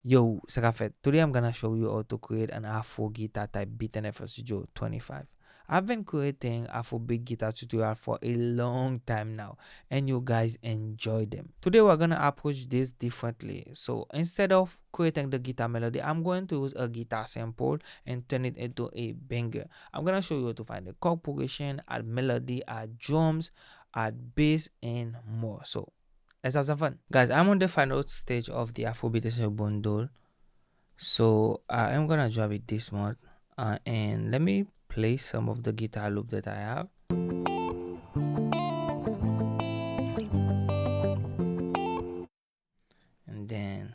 Yo, Sakafet, today I'm gonna show you how to create an Afro guitar type beat in FL Studio 25. I've been creating Afrobeat guitar tutorial for a long time now, and you guys enjoy them. Today we're gonna approach this differently. So instead of creating the guitar melody, I'm going to use a guitar sample and turn it into a banger. I'm gonna show you how to find the chord progression, add melody, add drums, add bass, and more. So let's have some fun. Guys, I'm on the final stage of the Afrobeat Essentials Bundle. So I am gonna drop it this month. And let me play some of the guitar loop that I have. And then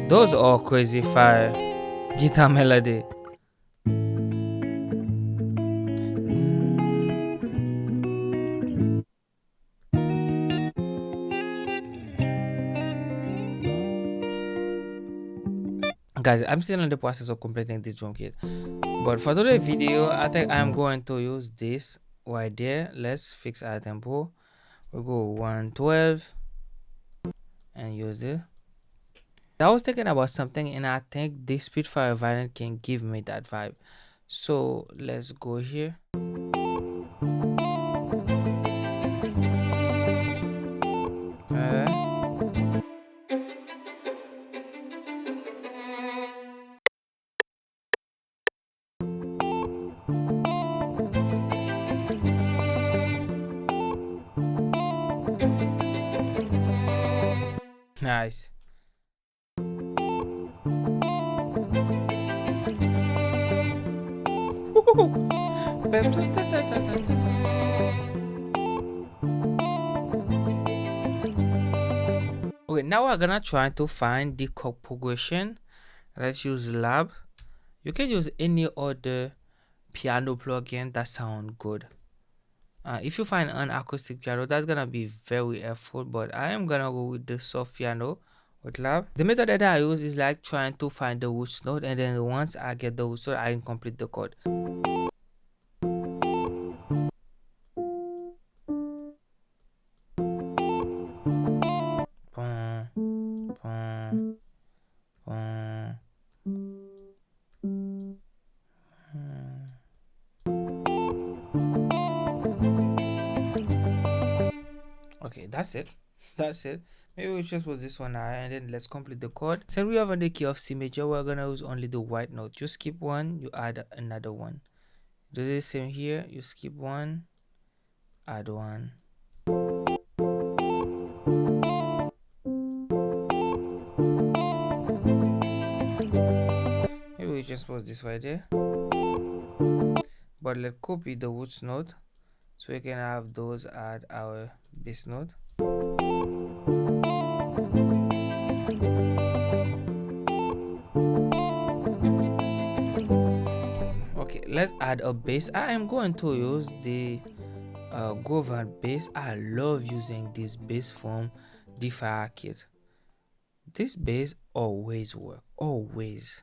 those are crazy fire guitar melody. Guys, I'm still in the process of completing this drum kit, but for today's video I think I'm going to use this right there. Let's fix our tempo. We'll go 112 and use it. I was thinking about something and I think this Spitfire violin can give me that vibe. So let's go here. Nice. Okay, now we're gonna try to find the chord progression. Let's use Lab. You can use any other piano plugin that sound good. If you find an acoustic piano, that's gonna be very helpful, but I am gonna go with the soft piano with Lab. The method that I use is like trying to find the root note, and then once I get the root note, I can complete the chord. Okay, that's it. That's it. Maybe we just put this one now and then let's complete the chord. Since we have on the key of C major, we're gonna use only the white note. You skip one, you add another one. Do the same here. You skip one, add one. Maybe we just put this right there. But let's copy the roots note so we can have those at our bass note. Okay, let's add a bass. I am going to use the Govan bass. I love using this bass from the Fire Kit. This bass always work, always.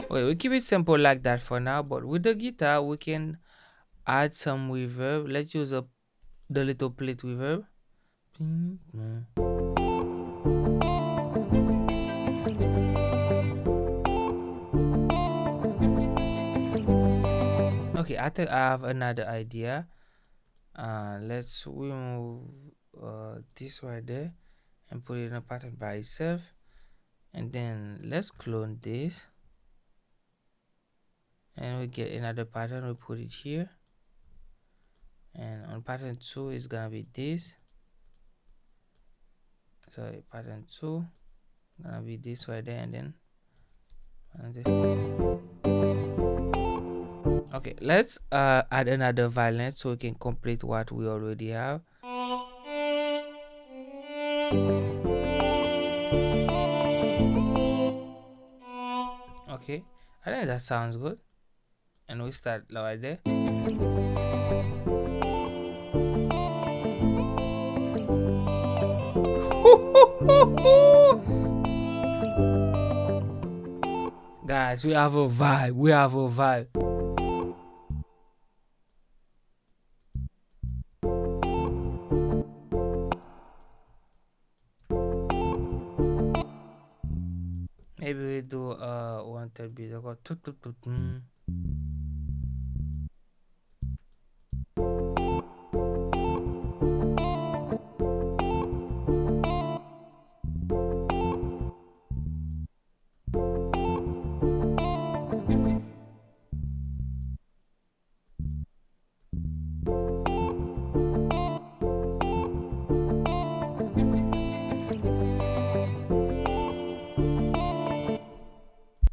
Okay, we keep it simple like that for now, but with the guitar we can add some reverb. Let's use the little plate reverb. Okay, I think I have another idea. Let's remove this right there and put it in a pattern by itself, and then let's clone this and we get another pattern. We put it here, and on pattern 2 is gonna be this. Sorry, pattern 2 gonna be this right there, and then okay, let's add another violin so we can complete what we already have. Okay, I think that sounds good, and we start right there. Guys, we have a vibe. We have a vibe. Maybe we do one third beat. I got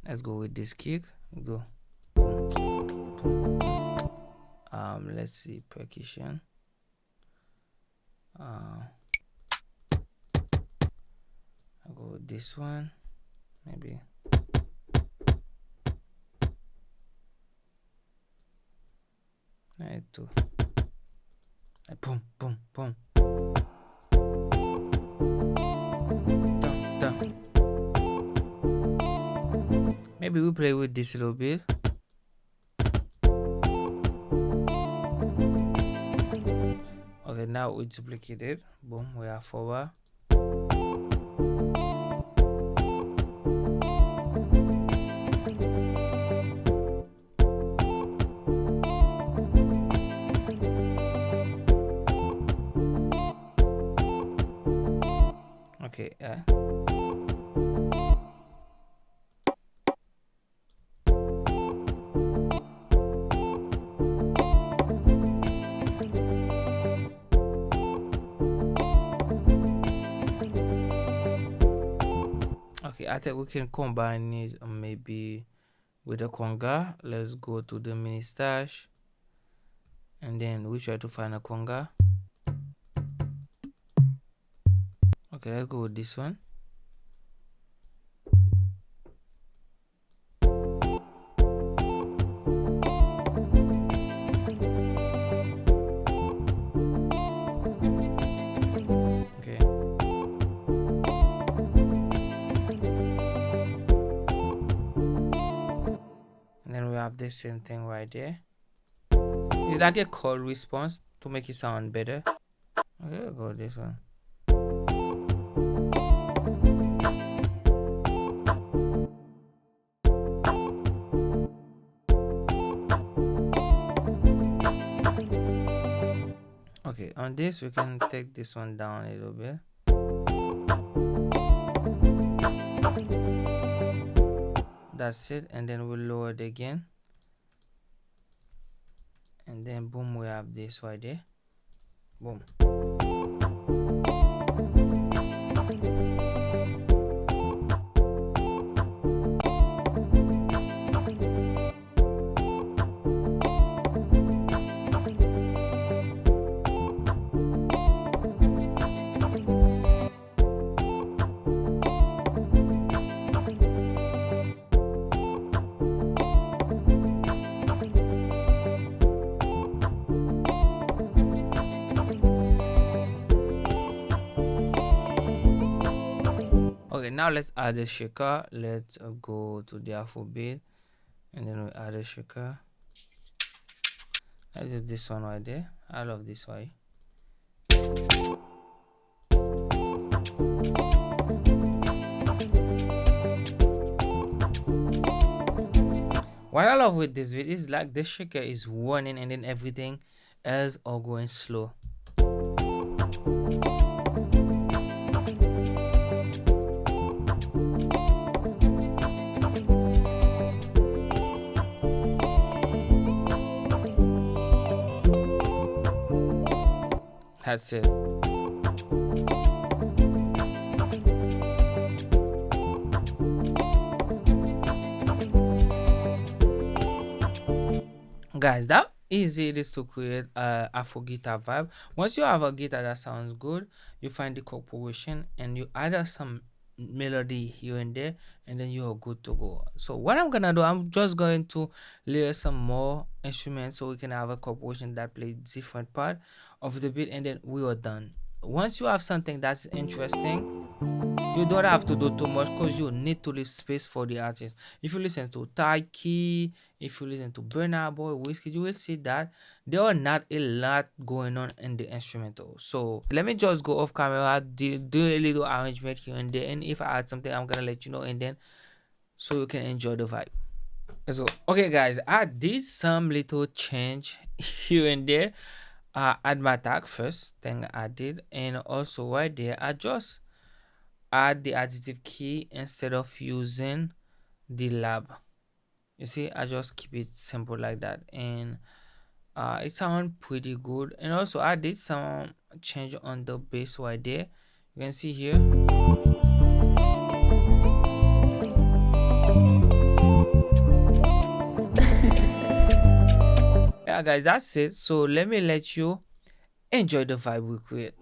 Let's go with this kick. Go. Let's see percussion. I'll go with this one. Maybe. Right, two. Boom, boom, boom. Dun, dun. Maybe we play with this a little bit. Okay, now we duplicate it. Boom, we are forward. Okay, yeah. Okay, I think we can combine it maybe with the conga. Let's go to the mini stash and then we try to find a conga. Okay, let's go with this one. Okay. And then we have the same thing right there. Is that a chord response to make it sound better? Okay, I'll go with this one. Okay, on this we can take this one down a little bit. That's it, and then we'll lower it again. And then boom, we have this right there. Boom. Okay, now let's add a shaker. Let's go to the Afrobeat and then we add a shaker. Let's use this one right there. I love this one. What I love with this video is like the shaker is running and then everything else all going slow. That's it. Guys, that easy it is to create a Afro guitar vibe. Once you have a guitar that sounds good, you find the chord progression and you add some melody here and there, and then you're good to go. So what I'm gonna do, I'm just going to layer some more instruments so we can have a chord progression that plays different part of the beat, and then we are done. Once you have something that's interesting, You don't have to do too much because you need to leave space for the artist. If you listen to Taiki, if you listen to Burna Boy, Wizkid, you will see that there are not a lot going on in the instrumental. So let me just go off camera, do a little arrangement here and there, and if I add something, I'm gonna let you know, and then so you can enjoy the vibe. So okay guys, I did some little change here and there. Add my tag first thing I did, and also right there I just add the additive key instead of using the lab. You see, I just keep it simple like that, and it sounds pretty good. And also I did some change on the bass right there. You can see here. Yeah guys, that's it. So let me let you enjoy the vibe we create.